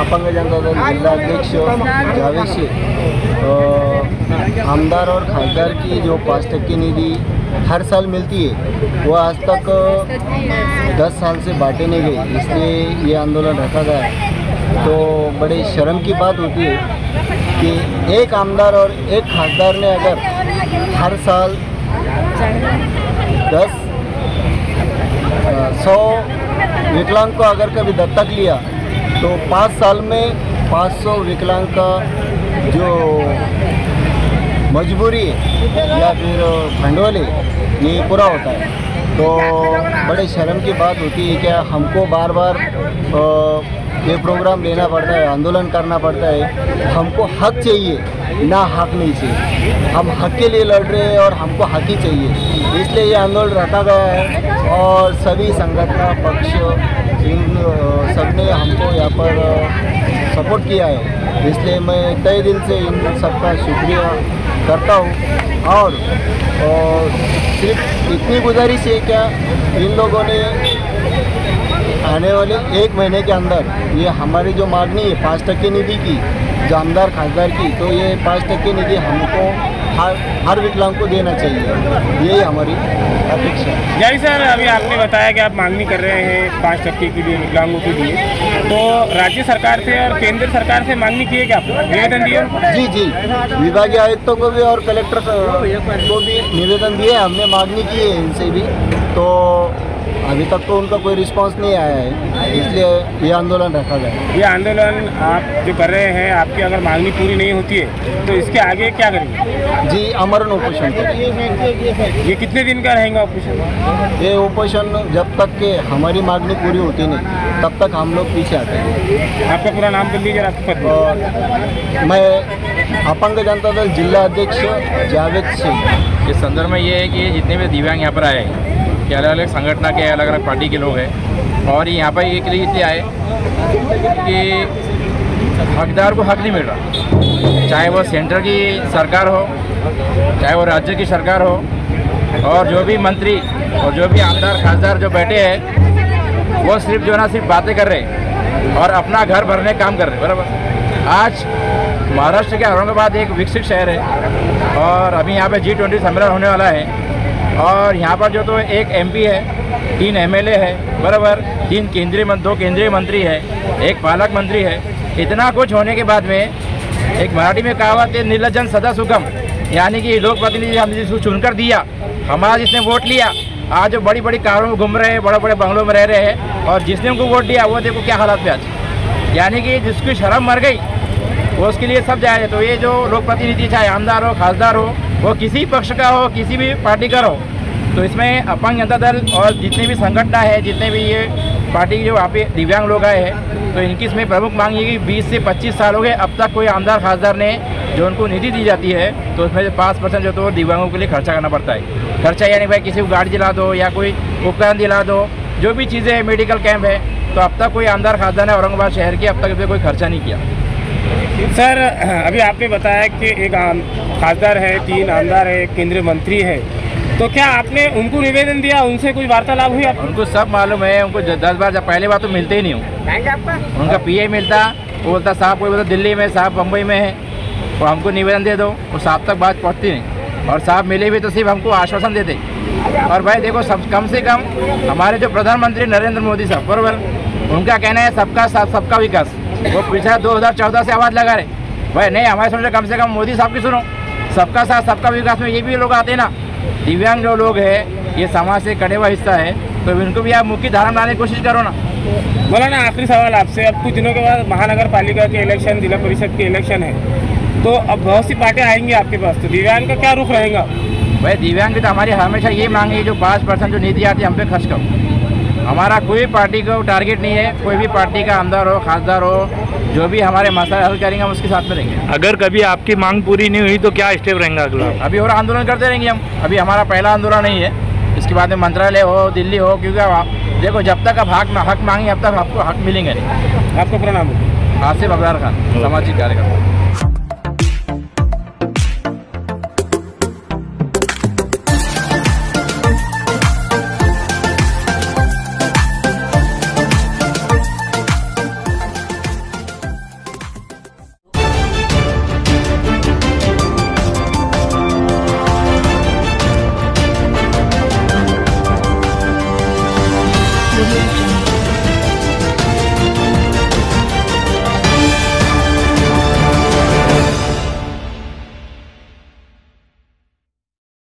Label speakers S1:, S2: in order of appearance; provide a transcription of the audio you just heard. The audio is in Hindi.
S1: अपंग जनता दल जिला अध्यक्ष जावेद शेख, आमदार और खासदार की जो 5% निधि हर साल मिलती है वो आज तक 10 साल से बांटे नहीं गई, इसलिए ये आंदोलन रखा गया है। तो बड़े शर्म की बात होती है कि एक आमदार और एक खासदार ने अगर हर साल 100 विकलांग को अगर कभी दत्तक लिया तो 5 साल में 500 विकलांग का जो मजबूरी है या फिर भंडोल है ये पूरा होता है। तो बड़े शर्म की बात होती है कि हमको बार बार ये प्रोग्राम लेना पड़ता है, आंदोलन करना पड़ता है। हमको हक चाहिए ना हक नहीं चाहिए, हम हक के लिए लड़ रहे हैं और हमको हक ही चाहिए, इसलिए ये आंदोलन रखा गया है। और सभी संगठन पक्ष इन सबने हमको यहाँ पर सपोर्ट किया है, इसलिए मैं तहे दिल से इन सबका शुक्रिया करता हूँ। और सिर्फ इतनी गुजारिश है क्या इन लोगों ने आने वाले 1 महीने के अंदर ये हमारी जो मांगनी है 5% निधि की, जो आमदार खासदार की, तो ये 5% निधि हमको हर विकलांग को देना चाहिए, यही हमारी अपेक्षा है।
S2: जय सर, अभी आपने बताया कि आप मांगनी कर रहे हैं 5% के लिए विकलांगों के लिए, तो राज्य सरकार से और केंद्र सरकार से मांगनी की है क्या आपने, निवेदन दिए? जी,
S1: विभागीय आयुक्तों को भी और कलेक्टर को भी निवेदन दिए, हमने मांगनी की है इनसे भी, तो अभी तक तो उनका कोई रिस्पांस नहीं आया है, इसलिए ये आंदोलन रखा गया है।
S2: ये आंदोलन आप जो कर रहे हैं, आपकी अगर मांगनी पूरी नहीं होती है तो इसके आगे क्या करेंगे?
S1: जी, आमरण उपोषण करेंगे।
S2: ये कितने दिन का रहेगा उपोषण?
S1: ये उपोषण जब तक के हमारी मांगनी पूरी होती नहीं तब तक हम लोग पीछे आते हैं।
S2: आपका पूरा नाम कर लीजिए, आपका पद।
S1: मैं अपंग जनता दल जिला अध्यक्ष जावेद शेख।
S3: इस संदर्भ में ये है कि जितने भी दिव्यांग यहाँ पर आए कि अलग अलग संगठन के अलग अलग पार्टी के लोग हैं, और यहाँ पर एक लिए इसलिए आए कि हकदार को हक नहीं मिल रहा, चाहे वो सेंटर की सरकार हो, चाहे वो राज्य की सरकार हो, और जो भी मंत्री और जो भी आमदार खासदार जो बैठे हैं वो सिर्फ जो ना सिर्फ बातें कर रहे हैं और अपना घर भरने काम कर रहे हैं। बराबर, आज महाराष्ट्र के औरंगाबाद एक विकसित शहर है और अभी यहाँ पे G20 सम्मेलन होने वाला है, और यहाँ पर जो तो एक MP है, 3 MLA है, बराबर 2 केंद्रीय मंत्री है, एक पालक मंत्री है। इतना कुछ होने के बाद में एक मराठी में कहावत है, निर्लज्जन सदा सुगम, यानी कि लोक प्रतिनिधि हमने जिसको चुनकर दिया, हमारा जिसने वोट लिया, आज जो बड़ी बड़ी कारों में घूम रहे हैं, बड़े बड़े बंगलों में रह रहे हैं, और जिसने उनको वोट दिया वो देखो क्या हालात पे आज, यानी कि जिसकी शर्म मर गई वो उसके लिए सब जाए। तो ये जो लोक प्रतिनिधि चाहे आमदार हो, खासदार हो, वो किसी पक्ष का हो, किसी भी पार्टी का हो, तो इसमें अपंग जनता दल और जितने भी संगठन है, जितने भी ये पार्टी के जो यहाँ पे दिव्यांग लोग आए हैं, तो इनकी इसमें प्रमुख मांग ये कि 20 से 25 साल हो गए अब तक कोई आमदार खासदार ने जो उनको निधि दी जाती है तो उसमें से 5% जो तो दिव्यांगों के लिए खर्चा करना पड़ता है। खर्चा यानी भाई किसी को गाड़ी दिला दो या कोई उपकरण दिला दो, जो भी चीज़ें हैं, मेडिकल कैंप है, तो अब तक कोई आमदार खासदार ने औरंगाबाद शहर की अब तक इस पर कोई खर्चा नहीं किया।
S2: सर, अभी आपने बताया कि एक खासदार है, 3 आमदार है, एक केंद्रीय मंत्री है, तो क्या आपने उनको निवेदन दिया, उनसे कोई वार्तालाप हुई?
S3: उनको सब मालूम है, उनको 10 बार जब पहले बार तो मिलते ही नहीं हूँ, उनका PA मिलता, वो बोलता साहब कोई बोलता दिल्ली में, साहब बम्बई में है, और हमको निवेदन दे दो, और साहब तक बात पहुँचती नहीं, और साहब मिले भी तो सिर्फ हमको आश्वासन देते। और भाई देखो, सब कम से कम हमारे जो प्रधानमंत्री नरेंद्र मोदी साहब, बराबर, उनका कहना है सबका साथ सबका विकास, वो पिछला 2014 से आवाज़ लगा रहे भाई, नहीं हमारे सुन रहे, कम से कम मोदी साहब की सुनो, सबका साथ सबका विकास में ये भी लोग आते ना। दिव्यांग जो लोग हैं ये समाज से कटे हुआ हिस्सा है, तो इनको भी आप मुख्य धारा में लाने की कोशिश करो ना।
S2: बोला ना, आखिरी सवाल आपसे, अब कुछ दिनों के बाद महानगर पालिका के इलेक्शन, जिला परिषद के इलेक्शन है, तो अब बहुत सी पार्टियां आएंगी आपके पास, तो दिव्यांग का क्या रुख रहेगा?
S3: भाई दिव्यांग की तो हमारी हमेशा ये मांग है जो 5% जो निधि आती है हम पे खर्च करो। हमारा कोई पार्टी को टारगेट नहीं है, कोई भी पार्टी का आमदार हो, खासदार हो, जो भी हमारे मसला हल करेंगे हम उसके साथ में रहेंगे।
S2: अगर कभी आपकी मांग पूरी नहीं हुई तो क्या स्टेप रहेगा अगला?
S3: अभी और आंदोलन करते रहेंगे हम, अभी हमारा पहला आंदोलन नहीं है, इसके बाद में मंत्रालय हो, दिल्ली हो, क्योंकि देखो जब तक आप हक मांगे अब तक आपको हक मिलेंगे नहीं।
S2: आपका पूरा नाम है?
S3: आसिफ अबरार खान, सामाजिक कार्यकर्ता।